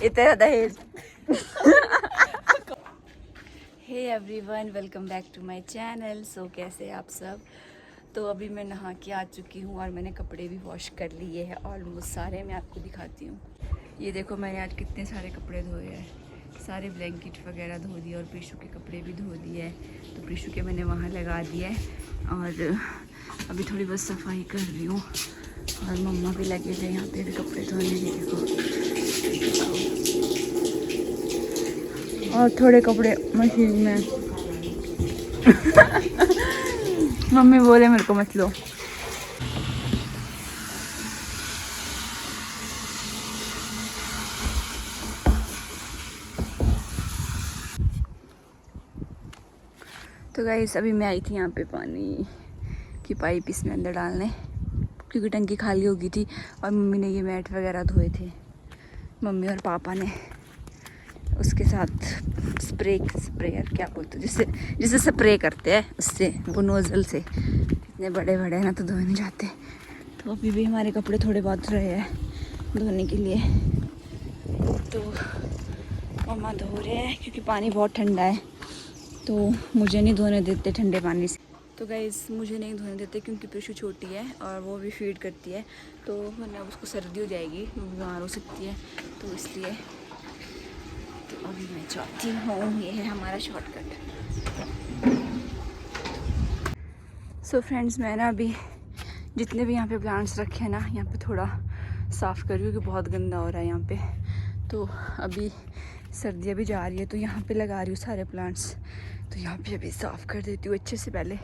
इतना दहेज। Hey everyone, welcome back to my channel. So कैसे हैं आप सब। तो अभी मैं नहा के आ चुकी हूँ और मैंने कपड़े भी वॉश कर लिए हैं ऑलमोस्ट सारे। मैं आपको दिखाती हूँ। ये देखो मैंने आज कितने सारे कपड़े धोए हैं। सारे ब्लैंकेट वगैरह धो दिए और प्रीशु के कपड़े भी धो दिए हैं। तो प्रीशु के मैंने वहाँ लगा दिया है और अभी थोड़ी बहुत सफाई कर रही हूँ। और मम्मा भी लगे थे यहाँ पे भी कपड़े धोने के। देखो और थोड़े कपड़े मशीन में। मम्मी बोले मेरे को मत लो। तो गाइस अभी मैं आई थी यहाँ पे पानी की पाइप इसमें अंदर डालने, क्योंकि टंकी खाली हो गई थी। और मम्मी ने ये मैट वगैरह धोए थे, मम्मी और पापा ने। उसके साथ स्प्रेयर क्या बोलते हैं, जिससे स्प्रे करते हैं उससे, वो नोज़ल से। इतने बड़े बड़े हैं ना तो धोए नहीं जाते। तो अभी भी हमारे कपड़े थोड़े बहुत रहे हैं धोने के लिए। तो मम्मा धो रहे हैं क्योंकि पानी बहुत ठंडा है, तो मुझे नहीं धोने देते ठंडे पानी से। तो गाइस मुझे नहीं धोने देते क्योंकि प्रीशु छोटी है और वो भी फीड करती है, तो वरना उसको सर्दी हो जाएगी, बीमार हो सकती है, तो इसलिए। तो अभी मैं चाहती हूँ, ये है हमारा शॉर्टकट। सो फ्रेंड्स, मैं ना अभी जितने भी यहाँ पे प्लांट्स रखे हैं ना, यहाँ पे थोड़ा साफ़ कर रही हूँ क्योंकि बहुत गंदा हो रहा है यहाँ पे। तो अभी सर्दियाँ भी जा रही है तो यहाँ पे लगा रही हूँ सारे प्लांट्स। तो यहाँ पे अभी साफ़ कर देती हूँ अच्छे से पहले।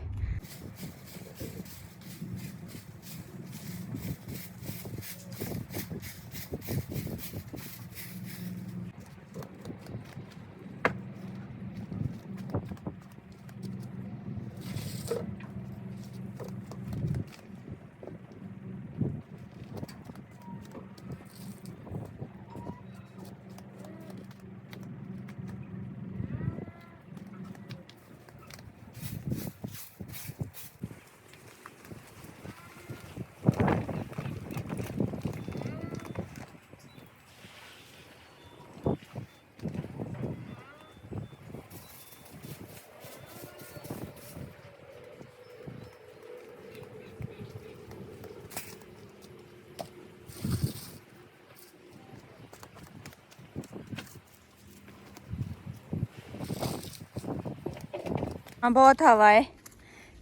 हाँ बहुत हवा है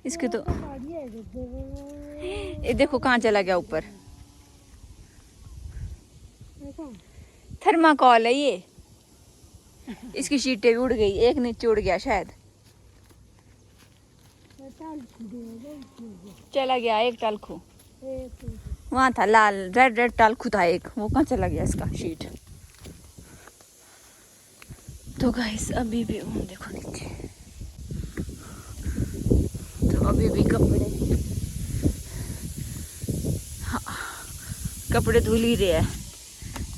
इसके तो। ये देखो कहाँ चला गया ऊपर। थर्माकोल है ये, इसकी शीटें भी उड़ गई, एक नीचे उड़ गया शायद। चला गया एक टालखू, वहाँ था लाल रेड रेड टालखू था एक, वो कहाँ चला गया इसका शीट। तो गाइस अभी भी देखो नीचे, तो अभी भी कपड़े, हाँ, कपड़े धुल ही रहे हैं।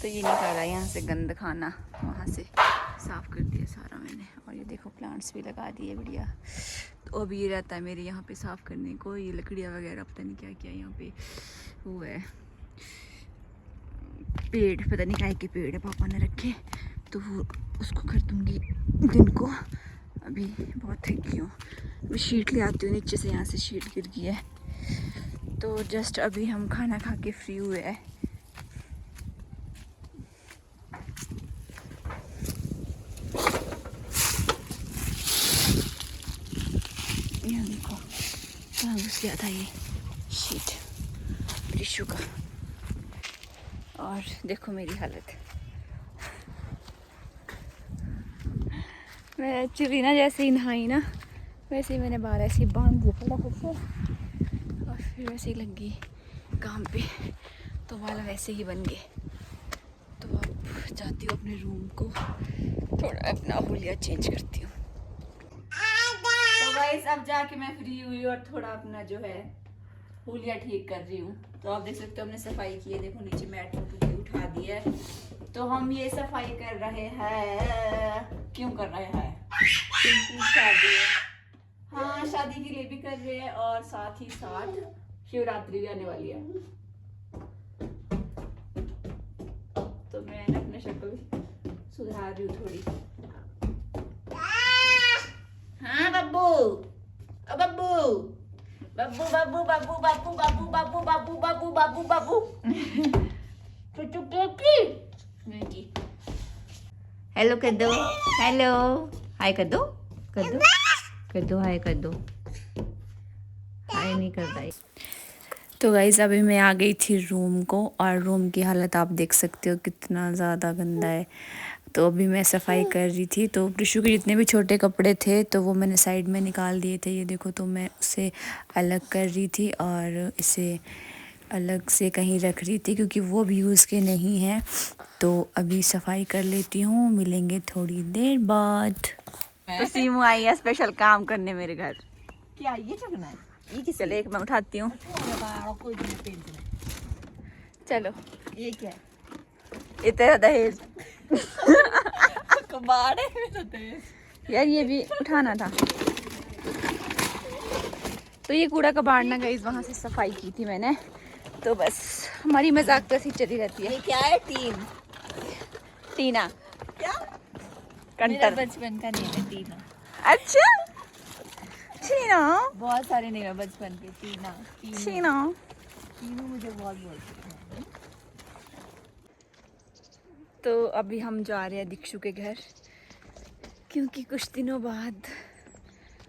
तो ये निकाला यहाँ से गंद खाना, वहाँ से साफ़ कर दिया सारा मैंने। और ये देखो प्लांट्स भी लगा दिए बढ़िया। तो अभी ये रहता है मेरे यहाँ पे साफ़ करने को, ये लकड़ियाँ वगैरह पता नहीं क्या क्या यहाँ पे वो है, पेड़ पता नहीं क्या के पेड़ है पापा ने रखे, तो वो उसको कर दूँगी दिन को। अभी बहुत थक गई हूँ, अभी शीट ले आती हूँ नीचे से, यहाँ से शीट गिर गई है। तो जस्ट अभी हम खाना खा के फ्री हुए हैं। यहाँ देखो कहाँ घुस गया था ये शीट टिश्यू का। और देखो मेरी हालत, मैं एक्चुअली ना जैसे ही नहाई ना, वैसे ही मैंने बाहर ऐसे ही बांध दिया फटाफट से, और फिर वैसे ही लग गई काम पे, तो वाला वैसे ही बन गए। तो अब जाती हूँ अपने रूम को, थोड़ा अपना हुलिया चेंज करती हूँ। तो गाइस अब जाके मैं फ्री हुई और थोड़ा अपना जो है हुलिया ठीक कर रही हूँ। तो आप देख सकते हो हमने सफाई की है, देखो नीचे मैट पूरी उठा दी है। तो हम ये सफाई कर रहे हैं, क्यों कर रहे हैं, क्योंकि शादी है। हाँ शादी के लिए भी कर रहे हैं और साथ ही साथ शिवरात्रि भी आने वाली है। तो मैं मैंने शक्ल सुधार रही हूँ थोड़ी। हाँ बब्बू, बब्बू बब्बू बब्बू बब्बू बब्बू बब्बू बब्बू बब्बू बब्बू बब्बू बब्बू चुचू केकी। हेलो कर दो, हेलो हाय कर दो, कर दो, कर दो हाय, कर दो हाय। नहीं कर रहा है। तो गाइस अभी मैं आ गई थी रूम को, और रूम की हालत आप देख सकते हो कितना ज़्यादा गंदा है। तो अभी मैं सफाई कर रही थी, तो प्रिशु के जितने भी छोटे कपड़े थे तो वो मैंने साइड में निकाल दिए थे, ये देखो। तो मैं उसे अलग कर रही थी और इसे अलग से कहीं रख रही थी, क्योंकि वो भी यूज़ के नहीं हैं। तो अभी सफाई कर लेती हूँ, मिलेंगे थोड़ी देर बाद। तो सीमू आई है स्पेशल काम करने मेरे घर। क्या ये चुगना है? ये किस चलो एक मैं उठाती हूँ। चलो ये क्या है? इतना दहेज कबाड़ है मेरा दहेज। यार, ये भी उठाना था। तो ये कूड़ा कबाड़ना गाइस, वहाँ से सफाई की थी मैंने। तो बस हमारी मजाक तो ऐसी चली रहती है। ये क्या है? टीना क्या? कंटर। मेरा बचपन का नेम है टीना। अच्छा टीना, बहुत सारे नेम है बचपन के। टीना, टीना। टीनू मुझे बहुत बोलते हैं। तो अभी हम जा रहे हैं दीक्षु के घर, क्योंकि कुछ दिनों बाद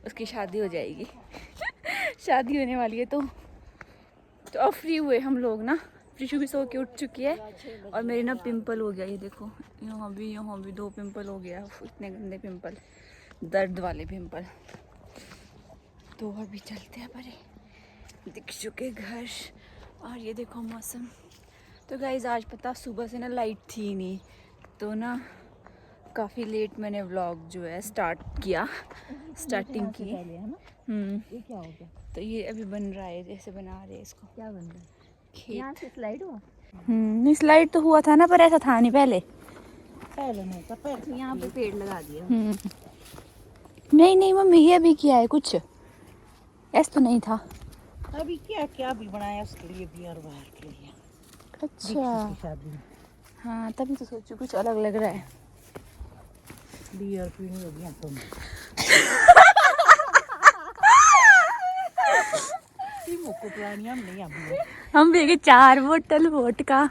उसकी शादी हो जाएगी। शादी होने वाली है, तो अब फ्री हुए हम लोग ना। प्रिशु भी सो के उठ चुकी है, और मेरी ना पिंपल हो गया, ये देखो। यहाँ भी 2 पिंपल हो गया। इतने गंदे पिंपल, दर्द वाले पिंपल। तो अभी चलते हैं परे दीक्षु के घर। और ये देखो मौसम। तो गाइस आज पता सुबह से ना लाइट थी नहीं, तो ना काफ़ी लेट मैंने व्लॉग जो है स्टार्टिंग की। ये क्या हो गया? तो ये अभी बन रहा है, जैसे बना रहे हैं इसको। क्या बन रहा है? खेत। यहाँ से स्लाइड हुआ? नहीं, स्लाइड तो हुआ था ना, पर ऐसा था नहीं पहले। पहले नहीं था, पहले यहाँ पे पेड़ लगा दिया। नहीं नहीं मम्मी, ये अभी किया है कुछ, ऐसा तो नहीं था। अभी क्या क्या भी बनाया उसके लिए, बियर बाहर के लिए। अच्छा शादी में हाँ, तभी तो सोचू कुछ अलग लग रहा है। बियर पीनी होगी यहाँ तो। हम भी 4 बोतल वोडका।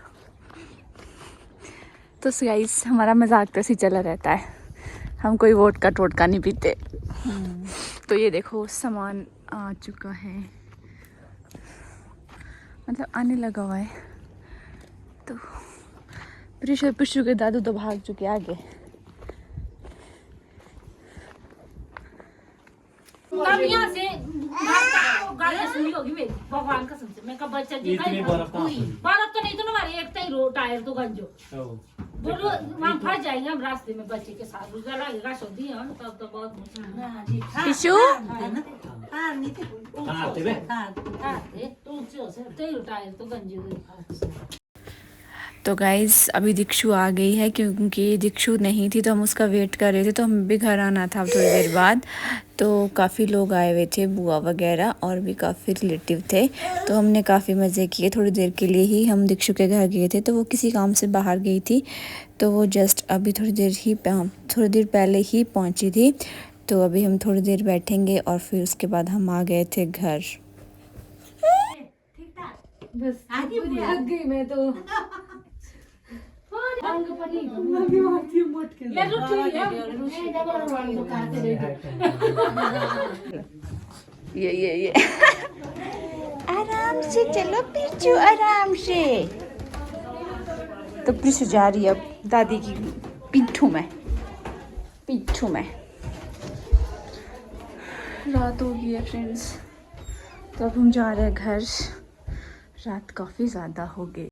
तो गाइस हमारा मजाक तो ऐसे ही चला रहता है, हम कोई वोडका टोटका नहीं पीते। तो ये देखो सामान आ चुका है, मतलब आने लगा हुआ है। तो पिशु के दादू तो भाग चुके आगे। यहाँ से गाड़ी सुनी होगी मेरी, भगवान कसम से। मैं कहा बच्चा जी बर्फ तो नहीं, तो हमारे एक ही टायर तो गंजो बोलो वहाँ फंस जाएंगे हम रास्ते में बच्चे के साथ। लगेगा सौदी है तब तो बहुत मुश्किल। पिशु टायर तो गंजे। तो गाइज़ अभी दीक्षु आ गई है, क्योंकि दीक्षु नहीं थी तो हम उसका वेट कर रहे थे। तो हम भी घर आना था थोड़ी देर बाद। तो काफ़ी लोग आए हुए थे, बुआ वगैरह, और भी काफ़ी रिलेटिव थे। तो हमने काफ़ी मज़े किए। थोड़ी देर के लिए ही हम दीक्षु के घर गए थे, तो वो किसी काम से बाहर गई थी। तो वो जस्ट अभी थोड़ी देर पहले ही पहुँची थी। तो अभी हम थोड़ी देर बैठेंगे, और फिर उसके बाद हम आ गए थे घर। बस आगे भाग गई मैं तो। ये आराम से चलो पिचू, आराम से। तो पिचू जा रही है अब दादी की पिट्ठू में। रात हो गई है फ्रेंड्स, तो अब हम जा रहे हैं घर। रात काफ़ी ज़्यादा हो गई।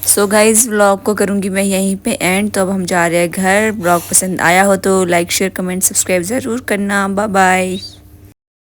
सो गाइज़ व्लॉग को करूँगी मैं यहीं पे एंड। तो अब हम जा रहे हैं घर। व्लॉग पसंद आया हो तो लाइक शेयर कमेंट सब्सक्राइब ज़रूर करना। Bye bye.